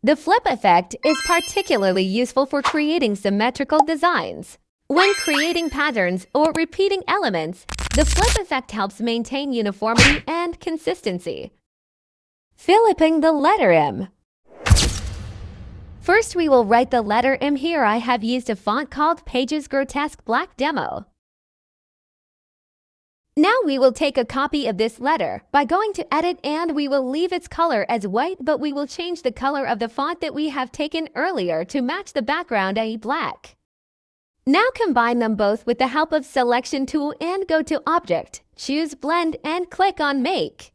The flip effect is particularly useful for creating symmetrical designs. When creating patterns or repeating elements, the flip effect helps maintain uniformity and consistency. Flipping the letter M. First, we will write the letter M. Here I have used a font called Pages Grotesque Black Demo. Now we will take a copy of this letter by going to Edit, and we will leave its color as white, but we will change the color of the font that we have taken earlier to match the background, i.e. black. Now combine them both with the help of Selection tool and go to Object, choose Blend and click on Make.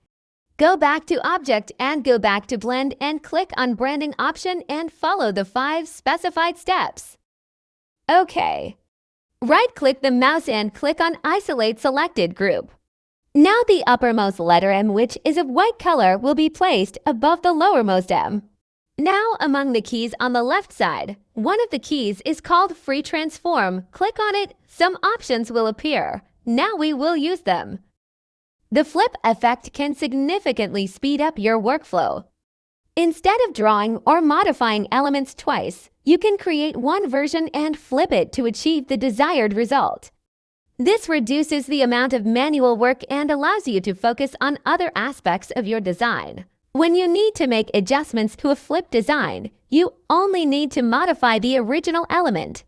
Go back to Object and go back to Blend and click on Branding option and follow the 5 specified steps. OK. Right-click the mouse and click on Isolate Selected Group. Now the uppermost letter M, which is of white color, will be placed above the lowermost M. Now, among the keys on the left side, one of the keys is called Free Transform. Click on it. Some options will appear. Now we will use them. The flip effect can significantly speed up your workflow. Instead of drawing or modifying elements twice, you can create one version and flip it to achieve the desired result. This reduces the amount of manual work and allows you to focus on other aspects of your design. When you need to make adjustments to a flip design, you only need to modify the original element.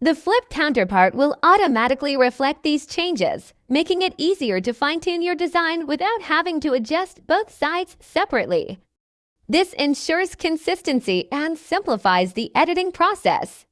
The flip counterpart will automatically reflect these changes, making it easier to fine-tune your design without having to adjust both sides separately. This ensures consistency and simplifies the editing process.